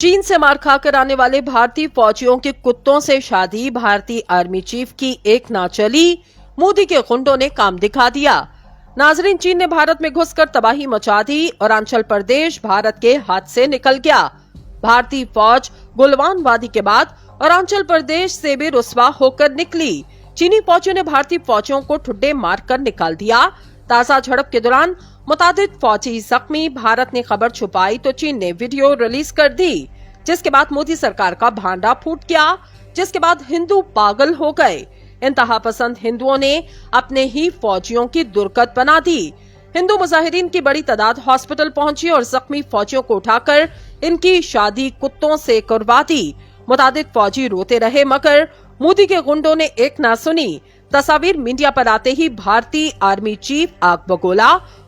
चीन से मार खाकर आने वाले भारतीय फौजियों के कुत्तों से शादी भारतीय आर्मी चीफ की एक ना चली, मोदी के गुंडों ने काम दिखा दिया। नाजरीन, चीन ने भारत में घुसकर तबाही मचा दी और अरुणाचल प्रदेश भारत के हाथ से निकल गया। भारतीय फौज गुलवान वादी के बाद अरुणाचल प्रदेश से भी रुस्वा होकर निकली। चीनी फौजियों ने भारतीय फौजियों को ठुड्डे मारकर निकाल दिया। ताजा झड़प के दौरान मुतादिद फौजी जख्मी। भारत ने खबर छुपाई तो चीन ने वीडियो रिलीज कर दी, जिसके बाद मोदी सरकार का भांडा फूट गया, जिसके बाद हिंदू पागल हो गए। इंतहा पसंद हिंदुओं ने अपने ही फौजियों की दुर्गत बना दी। हिंदू मुजाहिरीन की बड़ी तादाद हॉस्पिटल पहुंची और जख्मी फौजियों को उठाकर इनकी शादी कुत्तों से करवा दी। मुतादिद फौजी रोते रहे मगर मोदी के गुंडों ने एक ना सुनी। तस्वीर मीडिया पर आते ही भारतीय आर्मी चीफ आग बगोला।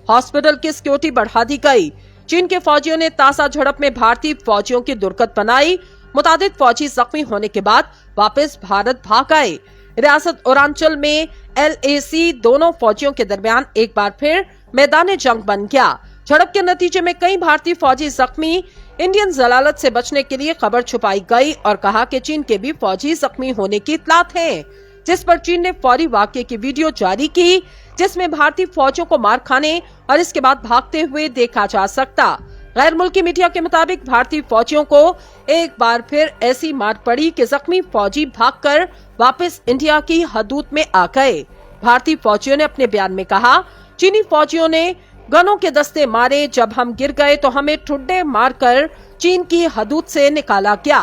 हॉस्पिटल की सिक्योरिटी बढ़ा दी गई। चीन के फौजियों ने ताजा झड़प में भारतीय फौजियों की दुर्गत बनाई। मुतादिद फौजी जख्मी होने के बाद वापस भारत भाग आए। रियासत अरुणाचल में LAC दोनों फौजियों के दरमियान एक बार फिर मैदान जंग बन गया। झड़प के नतीजे में कई भारतीय फौजी जख्मी। इंडियन जलालत से बचने के लिए खबर छुपाई गई और कहा कि चीन के भी फौजी जख्मी होने की इत्तलात है, जिस पर चीन ने फौरी वाकये की वीडियो जारी की, जिसमें भारतीय फौजियों को मार खाने और इसके बाद भागते हुए देखा जा सकता। गैर मुल्की मीडिया के मुताबिक भारतीय फौजियों को एक बार फिर ऐसी मार पड़ी कि जख्मी फौजी भागकर वापस इंडिया की हदूद में आ गए। भारतीय फौजियों ने अपने बयान में कहा, चीनी फौजियों ने गनों के दस्ते मारे, जब हम गिर गए तो हमें ठुड्डे मारकर चीन की हदूद से निकाला गया।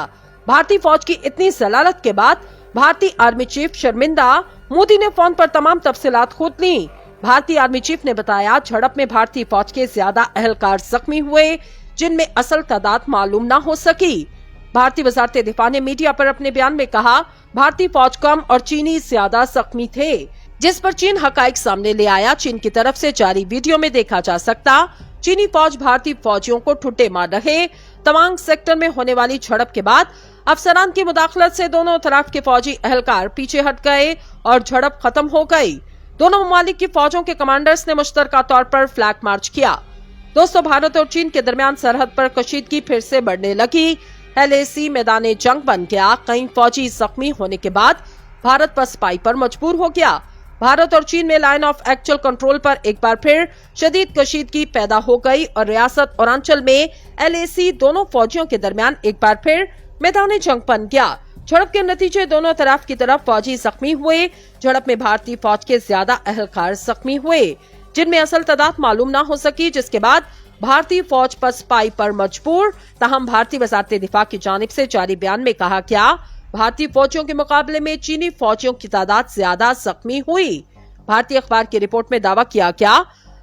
भारतीय फौज की इतनी जलालत के बाद भारतीय आर्मी चीफ शर्मिंदा। मोदी ने फोन पर तमाम तफसीलात खुद ली। भारतीय आर्मी चीफ ने बताया, झड़प में भारतीय फौज के ज्यादा अहलकार जख्मी हुए, जिनमें असल तादाद मालूम न हो सकी। भारतीय वजारत दिफा ने मीडिया पर अपने बयान में कहा, भारतीय फौज कम और चीनी ज्यादा जख्मी थे, जिस पर चीन हकाइक सामने ले आया। चीन की तरफ से जारी वीडियो में देखा जा सकता, चीनी फौज भारतीय फौजियों को ठुड्डे मार रहे। तवांग सेक्टर में होने वाली झड़प के बाद अफसरान की मुदाखलत से दोनों तरफ के फौजी अहलकार पीछे हट गए और झड़प खत्म हो गई। दोनों ममालिक की फौजों के कमांडर्स ने मुश्तरका तौर पर फ्लैग मार्च किया। दोस्तों, भारत और चीन के दरमियान सरहद पर कशीदगी फिर से बढ़ने लगी। LAC मैदान जंग बन गया। कई फौजी जख्मी होने के बाद भारत पसपाई पर मजबूर हो गया। भारत और चीन में लाइन ऑफ एक्चुअल कंट्रोल पर एक बार फिर शदीद कशीदगी पैदा हो गई और रियासत अरुणाचल में LAC दोनों फौजियों के दरमियान एक बार फिर मैदान जंग बन गया। झड़प के नतीजे दोनों तरफ की तरफ फौजी जख्मी हुए। झड़प में भारतीय फौज के ज्यादा अहलकार जख्मी हुए, जिनमें असल तादाद मालूम न हो सकी, जिसके बाद भारतीय फौज पसपाई पर मजबूर। ताहम भारतीय वजारत दिफा की जानिब से जारी बयान में कहा गया, भारतीय फौजियों के मुकाबले में चीनी फौजियों की तादाद ज्यादा जख्मी हुई। भारतीय अखबार की रिपोर्ट में दावा किया गया,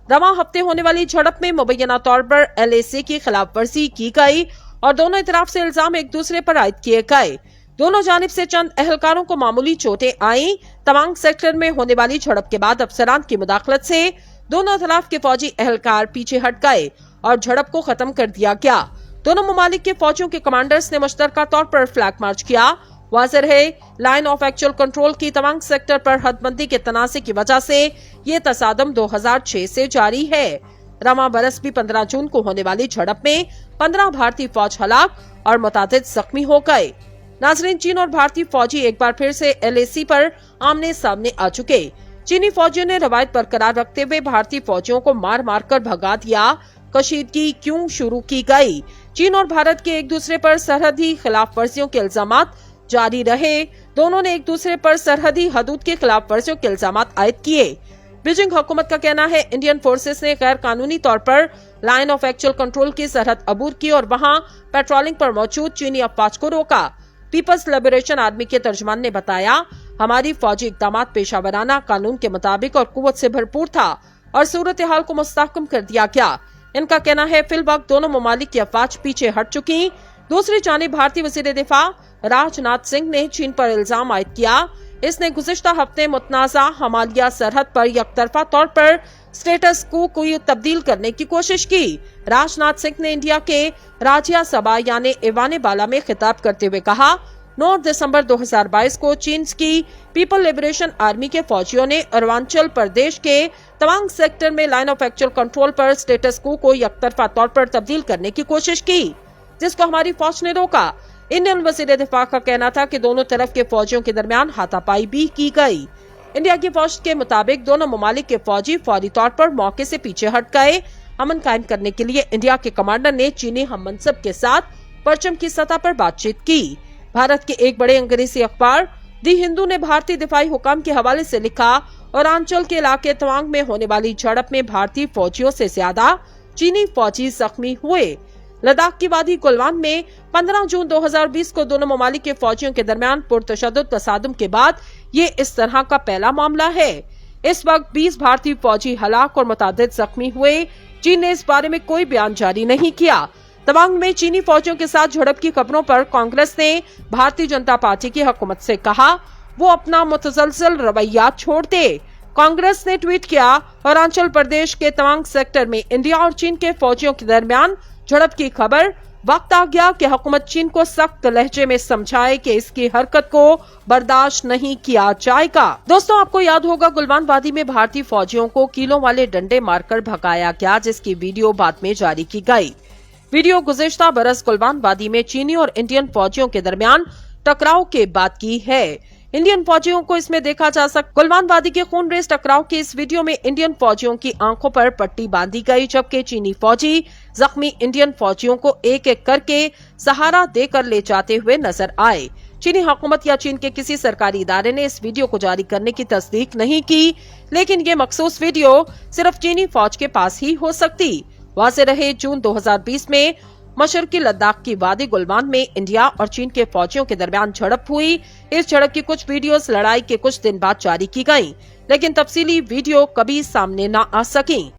रवां हफ्ते होने वाली झड़प में मुबैना तौर पर LAC की खिलाफ वर्जी की गई और दोनों तरफ से इल्जाम एक दूसरे पर आयद किए गए। दोनों जानिब से चंद अहलकारों को मामूली चोटें आईं। तवांग सेक्टर में होने वाली झड़प के बाद अफसरान की मुदाखलत से दोनों तरफ के फौजी अहलकार पीछे हट गए और झड़प को खत्म कर दिया गया। दोनों ममालिक के फौजियों के कमांडर्स ने मुश्तरका तौर पर फ्लैग मार्च किया। वाज़ेह है, लाइन ऑफ एक्चुअल कंट्रोल की तवांग सेक्टर पर हदबंदी के तनाज़े की वजह से ये तसादम 2006 से जारी है। रवां बरस भी 15 जून को होने वाली झड़प में 15 भारतीय फौज हलाक और मुतादिद जख्मी हो गए। नाजरीन, चीन और भारतीय फौजी एक बार फिर से LAC पर आमने सामने आ चुके। चीनी फौजियों ने रवायत बरकरार रखते हुए भारतीय फौजियों को मार मार कर भगा दिया। कशीदगी क्यों शुरू की गई? चीन और भारत के एक दूसरे पर सरहदी खिलाफ वर्जियों के इल्जामात जारी रहे। दोनों ने एक दूसरे पर सरहदी हदूद के खिलाफ वर्जियों के इल्जामात आयद किए। बीजिंग हुकूमत का कहना है, इंडियन फोर्सेस ने गैर कानूनी तौर पर लाइन ऑफ एक्चुअल कंट्रोल की सरहद अबूर की और वहां पेट्रोलिंग पर मौजूद चीनी अफवाज को रोका। पीपल्स लिबरेशन आर्मी के तर्जमान ने बताया, हमारी फौजी इकदाम पेशावराना, कानून के मुताबिक और कुव्वत से भरपूर था और सूरत हाल को मुस्तहकम कर दिया गया। इनका कहना है, फिलवक्त दोनों ममालिक की अफवाज पीछे हट चुकी। दूसरी जानिब भारतीय वजीर दिफा राजनाथ सिंह ने चीन पर इल्जाम आयद किया, इसने गुज़िश्ता हफ्ते मुतनाज़ा हमालिया सरहद पर यकतरफा तौर पर स्टेटस को तब्दील करने की कोशिश की। राजनाथ सिंह ने इंडिया के राज्य सभा यानी एवान बाला में खिताब करते हुए कहा, 9 दिसंबर 2022 को चीन की पीपल लिबरेशन आर्मी के फौजियों ने अरुणाचल प्रदेश के तवांग सेक्टर में लाइन ऑफ एक्चुअल कंट्रोल पर स्टेटस को यकतरफा तौर पर तब्दील करने की कोशिश की। जिसको हमारी फौज ने रोका। इंडियन वज़ीर दिफा का कहना था कि दोनों तरफ के फौजियों के दरमियान हाथापाई भी की गई। इंडिया की फौज के मुताबिक दोनों ममालिक के फौजी फौरी तौर पर मौके से पीछे हट गए। अमन कायम करने के लिए इंडिया के कमांडर ने चीनी हममनसब के साथ परचम की सतह पर बातचीत की। भारत के एक बड़े अंग्रेजी अखबार दी हिंदू ने भारतीय दिफाई हुकाम के हवाले से लिखा, और आंचल के इलाके तवांग में होने वाली झड़प में भारतीय फौजियों से ज्यादा चीनी फौजी जख्मी हुए। लद्दाख की वादी गलवान में 15 जून 2020 को दोनों ममालिक के फौजियों के दरमियान पुरतशद्दुद तसादुम के बाद ये इस तरह का पहला मामला है। इस वक्त 20 भारतीय फौजी हलाक और मुतादिद जख्मी हुए। चीन ने इस बारे में कोई बयान जारी नहीं किया। तवांग में चीनी फौजियों के साथ झड़प की खबरों पर कांग्रेस ने भारतीय जनता पार्टी की हुकूमत से कहा वो अपना मुतसलसल रवैया छोड़ दे। कांग्रेस ने ट्वीट किया, अरुणाचल प्रदेश के तवांग सेक्टर में इंडिया और चीन के फौजियों के दरमियान झड़प की खबर, वक्त आ गया कि हुकूमत चीन को सख्त लहजे में समझाए कि इसकी हरकत को बर्दाश्त नहीं किया जाएगा। दोस्तों, आपको याद होगा गलवान वादी में भारतीय फौजियों को कीलों वाले डंडे मारकर भगाया गया, जिसकी वीडियो बाद में जारी की गई। वीडियो गुज़िश्ता बरस गलवान वादी में चीनी और इंडियन फौजियों के दरमियान टकराव के बाद की है। इंडियन फौजियों को इसमें देखा जा सकता। गलवान वादी के खून रेस टकराव के इस वीडियो में इंडियन फौजियों की आंखों पर पट्टी बांधी गई, जबकि चीनी फौजी जख्मी इंडियन फौजियों को एक एक करके सहारा देकर ले जाते हुए नजर आए। चीनी हुकूमत या चीन के किसी सरकारी इदारे ने इस वीडियो को जारी करने की तस्दीक नहीं की, लेकिन ये मखसूस वीडियो सिर्फ चीनी फौज के पास ही हो सकती। वाज़ेह रहे, जून 2020 में मशरकी लद्दाख की वादी गलवान में इंडिया और चीन के फौजियों के दरमियान झड़प हुई। इस झड़प की कुछ वीडियोस लड़ाई के कुछ दिन बाद जारी की गईं, लेकिन तफसीली वीडियो कभी सामने न आ सकी।